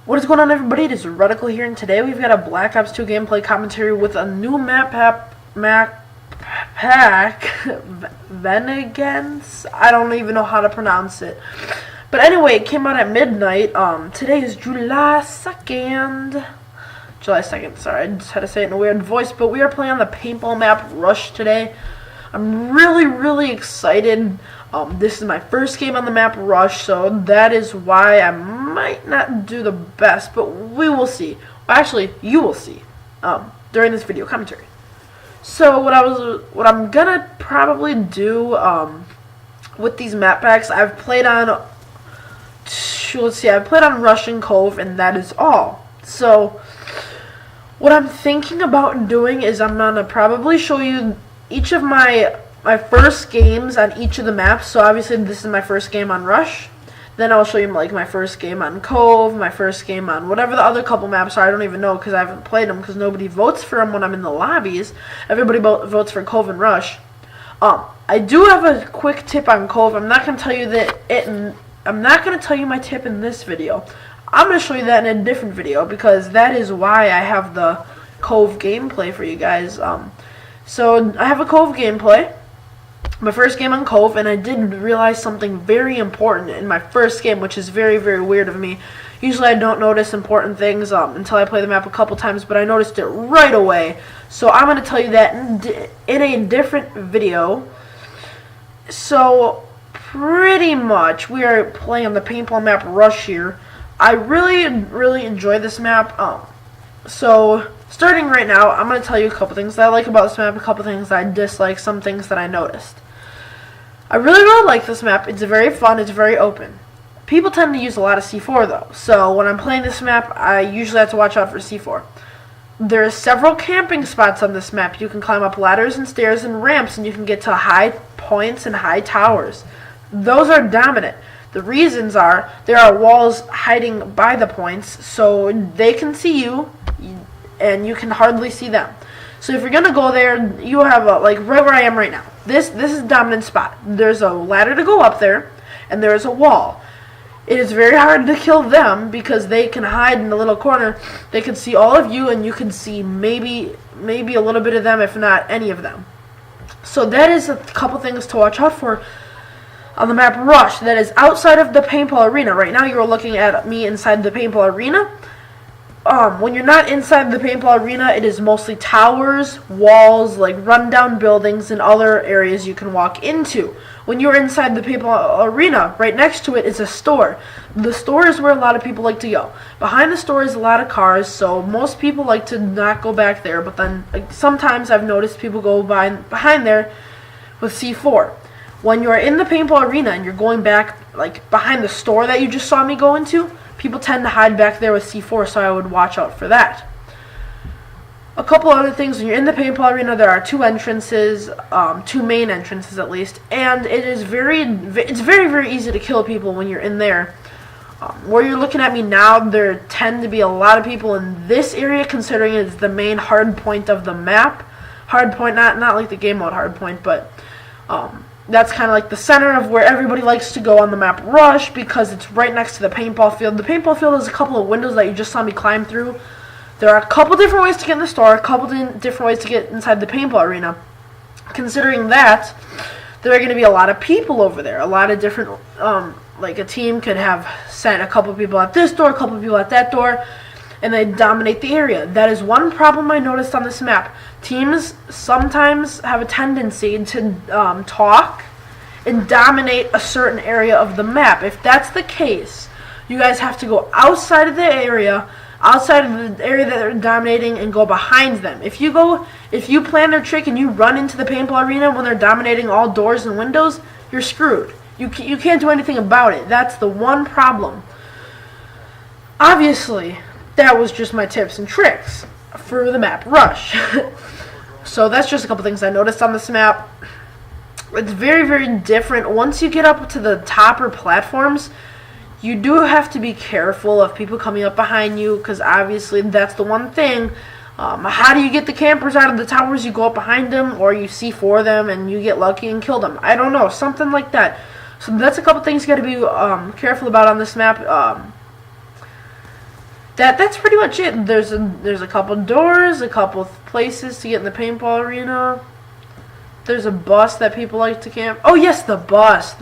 What is going on, everybody? It is OhhRedicL here, and today we've got a Black Ops 2 gameplay commentary with a new map pack, Vengeance? I don't even know how to pronounce it. But anyway, it came out at midnight. Today is July 2nd. Sorry, I just had to say it in a weird voice. But we are playing on the paintball map Rush today. I'm really excited. This is my first game on the map Rush, so that is why I might not do the best, but we will see. Well, actually, you will see during this video commentary. So what I'm gonna probably do with these map packs, I've played on Rush and Cove, and that is all. So what I'm thinking about doing is I'm gonna probably show you each of my first games on each of the maps. So obviously this is my first game on Rush. Then I'll show you like my first game on Cove, my first game on whatever the other couple maps are. I don't even know because I haven't played them because nobody votes for them when I'm in the lobbies. Everybody votes for Cove and Rush. I do have a quick tip on Cove. I'm not going to tell you I'm not going to tell you my tip in this video. I'm going to show you that in a different video because that is why I have the Cove gameplay for you guys. So I have a Cove gameplay. My first game on Cove, and I did realize something very important in my first game, which is very weird of me. Usually I don't notice important things until I play the map a couple times, but I noticed it right away. So I'm going to tell you that in a different video. So pretty much we are playing on the paintball map Rush here. I really enjoy this map. So starting right now, I'm going to tell you a couple things that I like about this map, a couple things that I dislike, some things that I noticed. I really like this map. It's very fun. It's very open. People tend to use a lot of C4 though. So when I'm playing this map, I usually have to watch out for C4. There are several camping spots on this map. You can climb up ladders and stairs and ramps, and you can get to high points and high towers. Those are dominant. The reasons are there are walls hiding by the points, so they can see you, and you can hardly see them. So if you're gonna go there, you have like right where I am right now. This is a dominant spot. There's a ladder to go up there, and there is a wall. It is very hard to kill them because they can hide in the little corner. They can see all of you, and you can see maybe a little bit of them, if not any of them. So that is a couple things to watch out for on the map Rush. That is outside of the paintball arena. Right now you're looking at me inside the paintball arena. When you're not inside the paintball arena, it is mostly towers, walls, like rundown buildings, and other areas you can walk into. When you're inside the paintball arena, right next to it is a store. The store is where a lot of people like to go. Behind the store is a lot of cars, so most people like to not go back there, but then sometimes I've noticed people go behind there with C4. When you're in the paintball arena and you're going back, like behind the store that you just saw me go into, people tend to hide back there with C4, so I would watch out for that. A couple other things: when you're in the paintball arena, there are two entrances, two main entrances at least, and it's very easy to kill people when you're in there. Where you're looking at me now, there tend to be a lot of people in this area, considering it's the main hard point of the map. Hard point, not like the game mode hard point, but that's kind of like the center of where everybody likes to go on the map Rush because it's right next to the paintball field. The paintball field has a couple of windows that you just saw me climb through. There are a couple different ways to get in the store, a couple different ways to get inside the paintball arena. Considering that, there are going to be a lot of people over there. A lot of different, like a team could have sent a couple people at this door, a couple people at that door, and they dominate the area. That is one problem I noticed on this map. Teams sometimes have a tendency to talk and dominate a certain area of the map. If that's the case, you guys have to go outside of the area, that they're dominating, and go behind them. If you plan their trick and you run into the paintball arena when they're dominating all doors and windows, you're screwed. You can't do anything about it. That's the one problem. Obviously, that was just my tips and tricks for the map Rush. So that's just a couple things I noticed on this map. It's very different. Once you get up to the topper platforms, you do have to be careful of people coming up behind you, because obviously that's the one thing. How do you get the campers out of the towers? You go up behind them, or you C4 them and you get lucky and kill them. I don't know, something like that. So that's a couple things you got to be careful about on this map. that's pretty much it. There's a couple doors, a couple places to get in the paintball arena. There's a bus that people like to camp. Oh yes, the bus.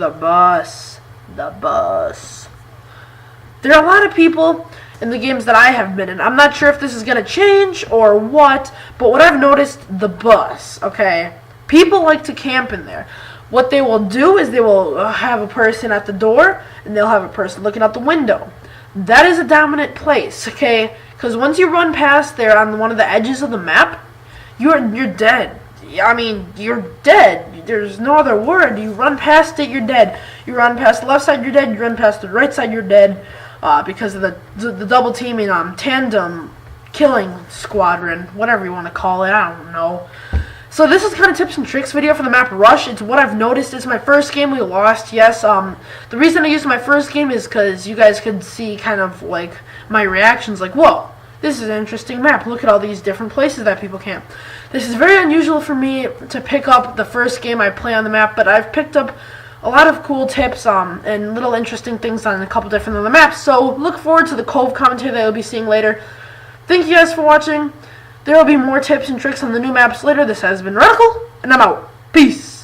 There are a lot of people in the games that I have been in. I'm not sure if this is going to change or what, but what I've noticed, the bus, okay? People like to camp in there. What they will do is they will have a person at the door, and they'll have a person looking out the window. That is a dominant place, okay? Because once you run past there on one of the edges of the map, you're dead. I mean, you're dead. There's no other word. You run past it, you're dead. You run past the left side, you're dead. You run past the right side, you're dead. Because of the double teaming tandem killing squadron, whatever you want to call it, I don't know. So this is kind of tips and tricks video for the map Rush. It's what I've noticed. It's my first game. We lost, yes. The reason I used my first game is because you guys could see kind of like my reactions, like, whoa, this is an interesting map. Look at all these different places that people camp. This is very unusual for me to pick up the first game I play on the map, but I've picked up a lot of cool tips and little interesting things on a couple different of the maps. So look forward to the Cove commentary that you'll be seeing later. Thank you guys for watching. There will be more tips and tricks on the new maps later. This has been OhhRedicL, and I'm out. Peace.